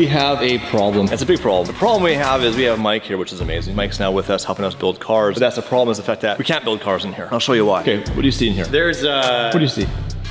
we have a problem. It's a big problem. The problem we have is we have Mike here, which is amazing. Mike's now with us, helping us build cars. But that's the problem, is the fact that we can't build cars in here. I'll show you why. Okay, what do you see in here? There's What do you see?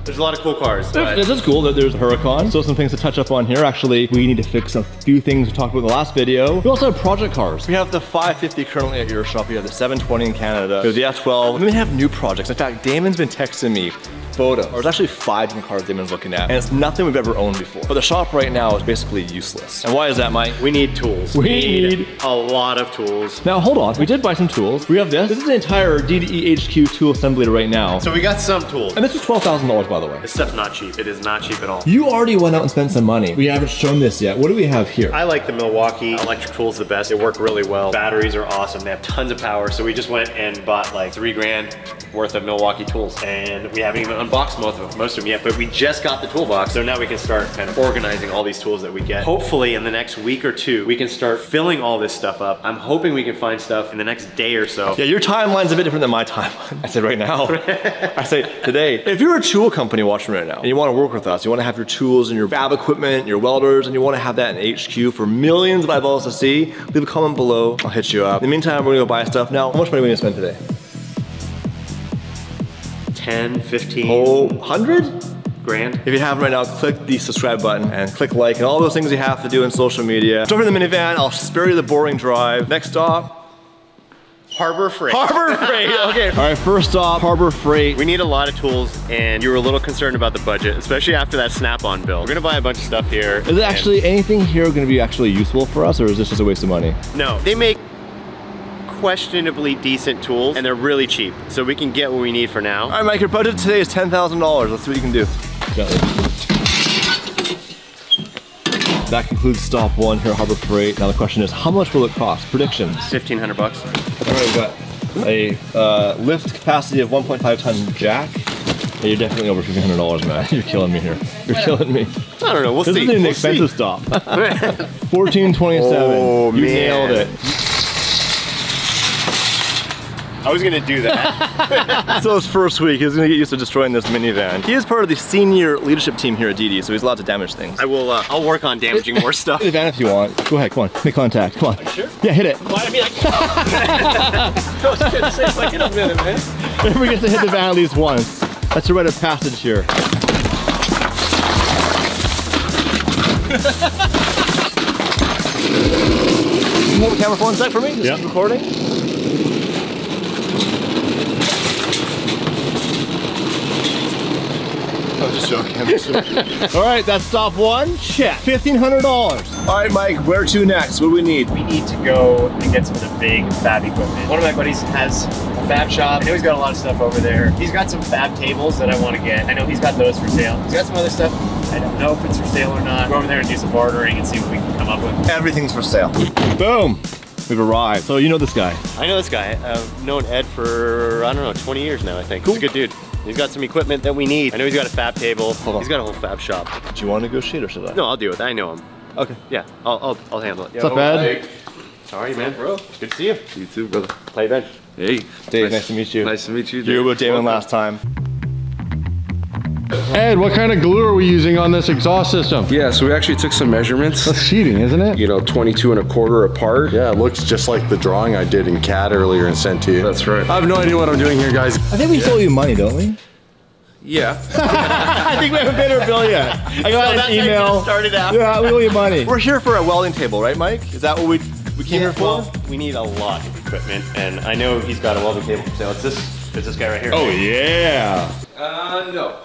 There's a lot of cool cars. This is cool that there's a Huracan. So some things to touch up on here. Actually, we need to fix a few things we talked about in the last video. We also have project cars. We have the 550 currently at your shop. We have the 720 in Canada. We have the F12. And then we have new projects. In fact, Damon's been texting me photos. There's actually 5 different cars Damon's looking at, and it's nothing we've ever owned before. But the shop right now is basically useless. And why is that, Mike? We need tools. We need a lot of tools. Now hold on, we did buy some tools. We have this. This is the entire DDE HQ tool assembly right now. So we got some tools. And this was $12,000, by the way. This stuff's not cheap. It is not cheap at all. You already went out and spent some money. We haven't shown this yet. What do we have here? I like the Milwaukee electric tools the best. They work really well. Batteries are awesome. They have tons of power. So we just went and bought like $3 grand worth of Milwaukee tools. And we haven't even unboxed most of them yet, but we just got the toolbox. So now we can start kind of organizing all these tools that we get. Hopefully in the next week or two, we can start filling all this stuff up. I'm hoping we can find stuff in the next day or so. Yeah, your timeline's a bit different than my timeline. I said right now. I say today. If you're a tool company watching right now and you want to work with us, you want to have your tools and your fab equipment, your welders, and you want to have that in HQ for millions of eyeballs to see, leave a comment below. I'll hit you up. In the meantime, we're gonna go buy stuff. Now, how much money are we gonna spend today? 10, 15. Oh, 100? Grand. If you haven't right now, click the subscribe button and click like and all those things you have to do in social media. Jump in the minivan, I'll spare you the boring drive. Next stop, Harbor Freight. Harbor Freight, okay. All right, first stop, Harbor Freight. We need a lot of tools, and you were a little concerned about the budget, especially after that Snap-on bill. We're gonna buy a bunch of stuff here. Is it actually anything here gonna be actually useful for us, or is this just a waste of money? No, they make questionably decent tools, and they're really cheap, so we can get what we need for now. All right, Mike, your budget today is $10,000. Let's see what you can do. That concludes stop 1 here at Harbor Freight. Now the question is, how much will it cost? Predictions. 1,500 bucks. All right, we've got a lift capacity of 1.5 ton jack. Yeah, you're definitely over $1,500, man. You're killing me here. You're killing me. I don't know, we'll see. This isn't an expensive stop. 1427. Oh, you man. nailed it. I was gonna do that. So his first week, he's gonna get used to destroying this minivan. He is part of the senior leadership team here at DD, so he's allowed to damage things. I will, I'll work on damaging more stuff. Hit the van if you want. Go ahead, come on, make contact, come on. Are you sure? Yeah, hit it. Why, I mean, I was gonna say, it's like in a minute, man. Everyone gets to hit the van at least once. That's a rite of passage here. Can you hold the camera for 1 sec for me? Just keep recording. I'm just joking. All right, that's stop 1. Check. $1,500. All right, Mike, where to next? What do we need? We need to go and get some of the big fab equipment. One of my buddies has a fab shop. I know he's got a lot of stuff over there. He's got some fab tables that I want to get. I know he's got those for sale. He's got some other stuff. I don't know if it's for sale or not. Go over there and do some bartering and see what we can come up with. Everything's for sale. Boom. We've arrived. So you know this guy? I know this guy. I've known Ed for, I don't know, 20 years now, I think. Cool. He's a good dude. He's got some equipment that we need. I know he's got a fab table. Hold on. He's got a whole fab shop. Do you want to negotiate or should I? No, I'll do it. I know him. Okay. Yeah, I'll handle it. What's up, Ed? Sorry, man. Bro. Good to see you. You too, brother. How you been? Hey. Dave, nice to meet you. Nice to meet you, Dave. You were with Damon last time. Ed, what kind of glue are we using on this exhaust system? Yeah, so we actually took some measurements. That's cheating, isn't it? You know, 22¼ apart. Yeah, it looks just like the drawing I did in CAD earlier and sent to you. That's right. I have no idea what I'm doing here, guys. I think we still owe you money, don't we? Yeah. I think we haven't paid our bill yet. I got an email. Started out. Yeah, we owe you money. We're here for a welding table, right, Mike? Is that what we came here for? Well, we need a lot of equipment, and I know he's got a welding table for sale. It's this guy right here. Oh, yeah. No.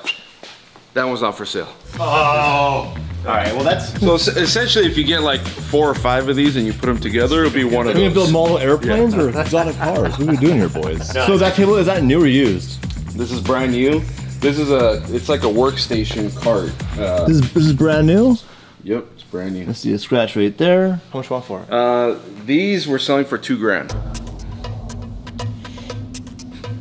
That one's not for sale. Oh. All right, well that's... So essentially, if you get like 4 or 5 of these and you put them together, it'll be one of Are we those. gonna build model airplanes or exotic cars? What are we doing here, boys? No, So that table, is that new or used? This is brand new. This is it's like a workstation cart. This is brand new? Yep, it's brand new. Let's see a scratch right there. How much you want for it? These we're selling for $2 grand.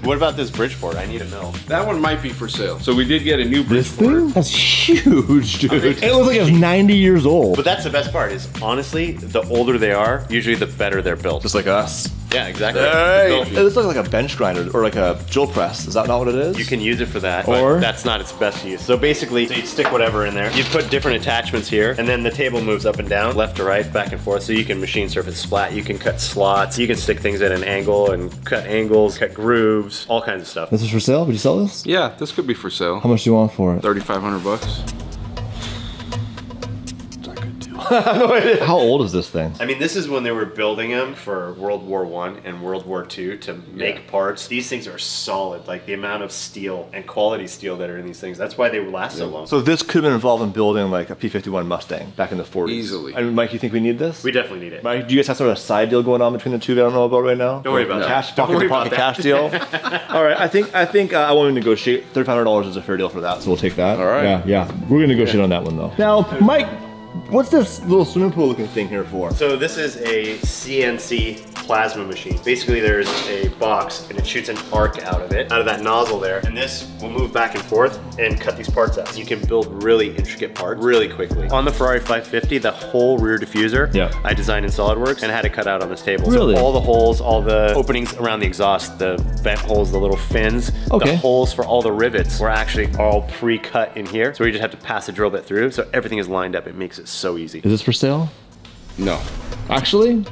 What about this Bridgeport? I need a mill. That one might be for sale. So we did get a new This Bridgeport. thing? That's huge, dude. It looks like it's 90 years old. But that's the best part is, honestly, the older they are, usually the better they're built. Just like us. Yeah, exactly. Hey. It looks like a bench grinder or like a drill press. Is that not what it is? You can use it for that, Or- but that's not its best use. So basically, you'd stick whatever in there. You'd put different attachments here, and then the table moves up and down, left to right, back and forth, so you can machine surface flat. You can cut slots. You can stick things at an angle and cut angles, cut grooves, all kinds of stuff. This is for sale? Would you sell this? Yeah, this could be for sale. How much do you want for it? 3,500 bucks. No idea. How old is this thing? I mean, this is when they were building them for World War I and World War II to make parts. These things are solid, like the amount of steel and quality steel that are in these things. That's why they last so long. So this could have been involved in building like a P-51 Mustang back in the 40s. Easily. I mean, Mike, you think we need this? We definitely need it. Mike, do you guys have sort of a side deal going on between the two that I don't know about right now? Don't worry about that. Cash, Don't pocket worry to pocket about cash deal. All right, I think I won't even negotiate. $3,500 is a fair deal for that, so we'll take that. All right. Yeah. We're gonna negotiate on that one though. Now, Mike, what's this little swimming pool looking thing here for? So this is a CNC plasma machine. Basically there's a box and it shoots an arc out of that nozzle there. And this will move back and forth and cut these parts out. So you can build really intricate parts really quickly. On the Ferrari 550, the whole rear diffuser, I designed in SolidWorks and had it cut out on this table. Really? So all the holes, all the openings around the exhaust, the vent holes, the little fins, the holes for all the rivets were actually all pre-cut in here. So we just have to pass a drill bit through. So everything is lined up. It makes it so easy. Is this for sale? No. Actually?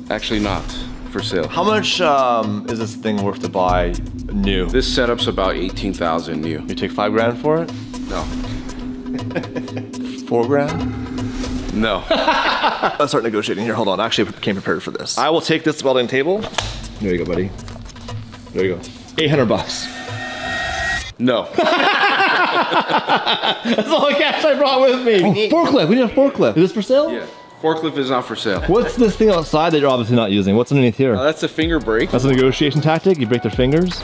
Actually not for sale. How much is this thing worth to buy new? This setup's about 18,000 new. You take $5 grand for it? No. $4 grand? No. Let's start negotiating here. Hold on. I actually came prepared for this. I will take this welding table. There you go, buddy. There you go. 800 bucks. No. That's all the cash I brought with me. Forklift. We need a forklift. Is this for sale? Yeah. Forklift is not for sale. What's this thing outside that you're obviously not using? What's underneath here? That's a finger brake. That's a negotiation tactic. You break their fingers.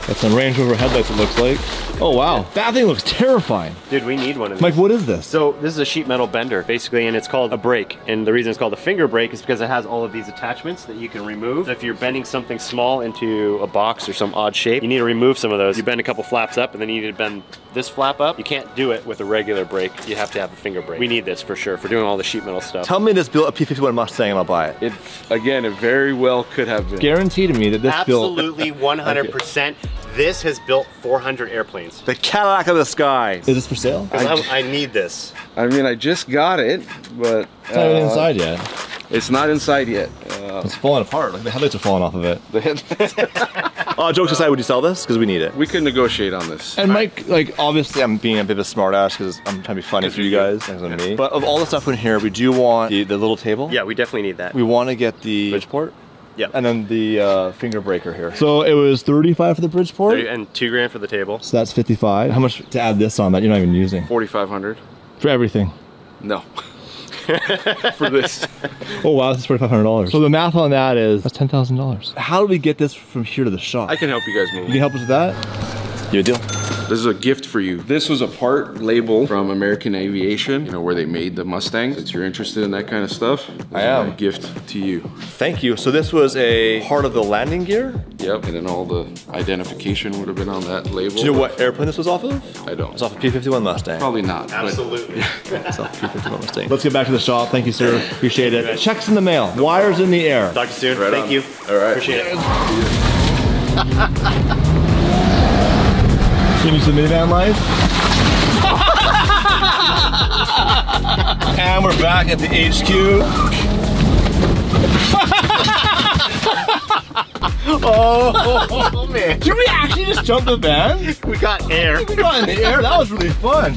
That's some Range Rover headlights, it looks like. Oh wow, that thing looks terrifying. Dude, we need one of these. Mike, what is this? So this is a sheet metal bender, basically, and it's called a brake. And the reason it's called a finger brake is because it has all of these attachments that you can remove. So if you're bending something small into a box or some odd shape, you need to remove some of those. You bend a couple flaps up, and then you need to bend this flap up. You can't do it with a regular brake. You have to have a finger brake. We need this for sure, for doing all the sheet metal stuff. Tell me this built a P-51 Mustang and I'll buy it. Again, it very well could have been. Guarantee to me that this Absolutely 100%. This has built 400 airplanes. The Cadillac of the sky. Is this for sale? I need this. I mean, I just got it, but It's not even inside yet. it's not inside yet. It's falling apart. Like the headlights are falling off of it. Jokes aside, would you sell this? Because we need it. We could negotiate on this. And Mike, like obviously I'm being a bit of a smart ass because I'm trying to be funny for you guys, thanks to me. But of all the stuff in here, we do want the little table. Yeah, we definitely need that. We want to get the Bridgeport. Yeah. And then the finger breaker here. So it was 35 for the Bridgeport? And $2 grand for the table. So that's 55. How much to add this on that you're not even using? 4,500. For everything? No. For this. Oh wow, this is $4,500. So the math on that is, that's $10,000. How do we get this from here to the shop? I can help you guys move. You can help us with that? You a deal? This is a gift for you. This was a part label from American Aviation, you know, where they made the Mustangs. Since you're interested in that kind of stuff, I am. A gift to you. Thank you. So this was a part of the landing gear? Yep, and then all the identification would have been on that label. Do you know what airplane this was off of? I don't. It's off a P-51 Mustang. Probably not. Absolutely. It's off a P-51 Mustang. Let's get back to the shop. Thank you, sir. Appreciate it. Checks in the mail. Wires in the air. Talk to you soon. Right Thank on. you. All right. Appreciate it. Continue to the minivan life. And we're back at the HQ. Oh man. Did we actually just jump the van? We got air. We got in the air. That was really fun.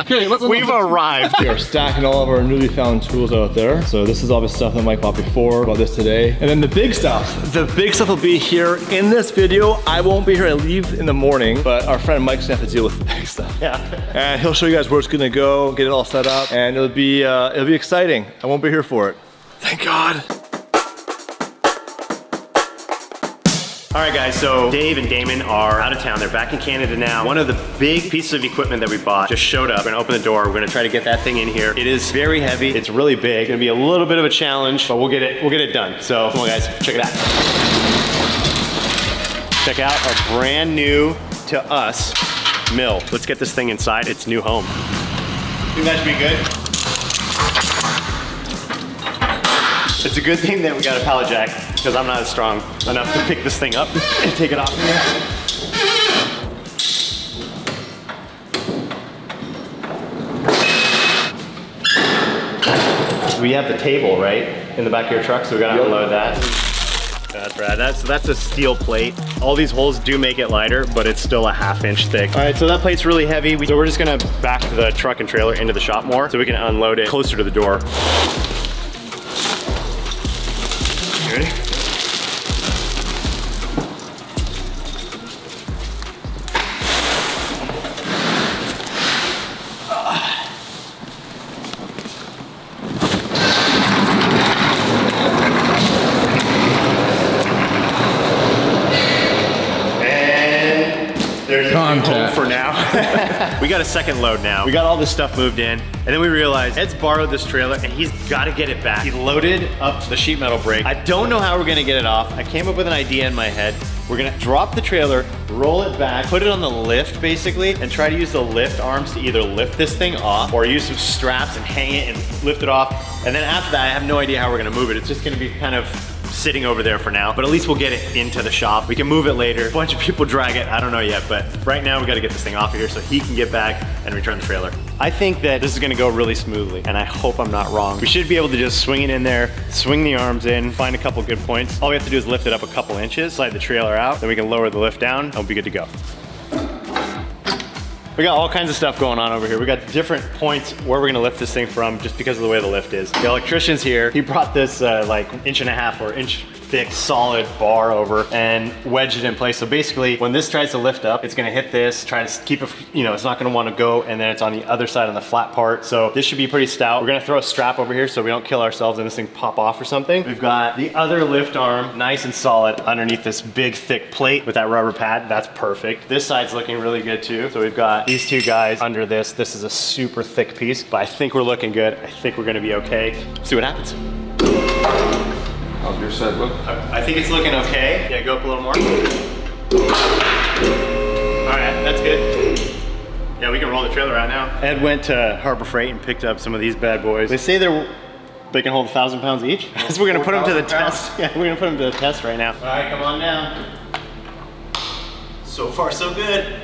Okay, We've arrived. We are stacking all of our newly found tools out there. So this is all the stuff that Mike bought before, bought this today. And then the big stuff. The big stuff will be here in this video. I won't be here, I leave in the morning, but our friend Mike's gonna have to deal with the big stuff. Yeah. And he'll show you guys where it's gonna go, get it all set up, and it'll be exciting. I won't be here for it. Thank God. All right, guys, so Dave and Damon are out of town. They're back in Canada now. One of the big pieces of equipment that we bought just showed up. We're gonna open the door. We're gonna try to get that thing in here. It is very heavy. It's really big. It's gonna be a little bit of a challenge, but we'll get it done. So come on, guys, check it out. Check out our brand new, to us, mill. Let's get this thing inside its new home. Think that should be good? It's a good thing that we got a pallet jack because I'm not as strong enough to pick this thing up and take it off from here. We have the table, right, in the back of your truck, so we gotta unload that. That's right, that's a steel plate. All these holes do make it lighter, but it's still a 1/2 inch thick. All right, so that plate's really heavy. So we're just gonna back the truck and trailer into the shop more so we can unload it closer to the door. You ready? There's a new home for now. We got a second load now. We got all this stuff moved in, and then we realized Ed's borrowed this trailer and he's got to get it back. He loaded up the sheet metal brake. I don't know how we're gonna get it off. I came up with an idea in my head. We're gonna drop the trailer, roll it back, put it on the lift basically, and try to use the lift arms to either lift this thing off or use some straps and hang it and lift it off. And then after that, I have no idea how we're gonna move it. It's just gonna be kind of sitting over there for now, but at least we'll get it into the shop. We can move it later. A bunch of people drag it, I don't know yet, but right now we gotta get this thing off of here so he can get back and return the trailer. I think that this is gonna go really smoothly, and I hope I'm not wrong. We should be able to just swing it in there, swing the arms in, find a couple good points. All we have to do is lift it up a couple inches, slide the trailer out, then we can lower the lift down, and we'll be good to go. We got all kinds of stuff going on over here. We got different points where we're gonna lift this thing from just because of the way the lift is. The electrician's here. He brought this like 1.5 or inch thick solid bar over and wedged it in place. So basically when this tries to lift up, it's gonna hit this, try to keep it, it's not gonna wanna go, and then it's on the other side on the flat part. So this should be pretty stout. We're gonna throw a strap over here so we don't kill ourselves and this thing pop off or something. We've got the other lift arm nice and solid underneath this big thick plate with that rubber pad. That's perfect. This side's looking really good too. So we've got these two guys under this. This is a super thick piece, but I think we're looking good. I think we're gonna be okay. See what happens. How's your side look? I think it's looking okay. Yeah, go up a little more. All right, that's good. Yeah, we can roll the trailer out now. Ed went to Harbor Freight and picked up some of these bad boys. They say they can hold 1,000 pounds each. So we're gonna put them to the test. Yeah, we're gonna put them to the test right now. All right, come on down. So far, so good.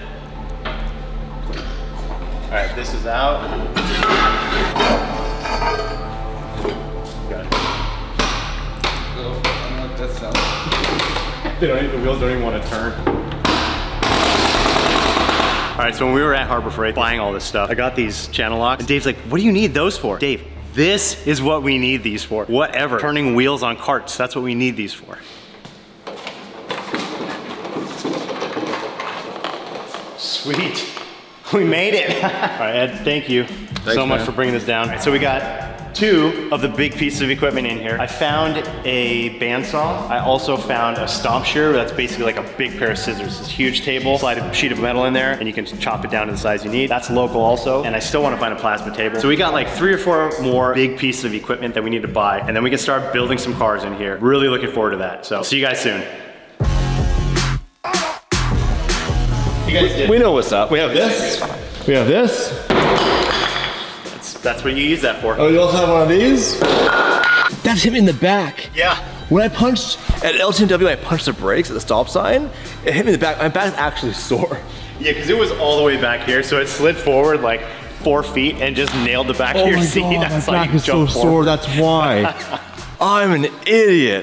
All right, this is out. Got it. That sounds. The wheels don't even want to turn. All right, so when we were at Harbor Freight buying all this stuff, I got these channel locks, and Dave's like, what do you need those for? Dave, this is what we need these for. Whatever. Turning wheels on carts, that's what we need these for. Sweet. We made it. All right, Ed, thank you so much for bringing this down. All right, so we got 2 of the big pieces of equipment in here. I found a bandsaw. I also found a stomp shear. That's basically like a big pair of scissors. This huge table, slide a sheet of metal in there, and you can chop it down to the size you need. That's local also, and I still want to find a plasma table. So we got like 3 or 4 more big pieces of equipment that we need to buy, and then we can start building some cars in here. Really looking forward to that. So see you guys soon. You guys did. We know what's up. We have this. We have this. That's what you use that for. Oh, you also have one of these? That's hit me in the back. Yeah. When I punched at LTW, I punched the brakes at the stop sign. It hit me in the back. My back's actually sore. Yeah, because it was all the way back here, so it slid forward like 4 feet and just nailed the back of your seat. Oh my God, my back is so sore. That's why. I'm an idiot.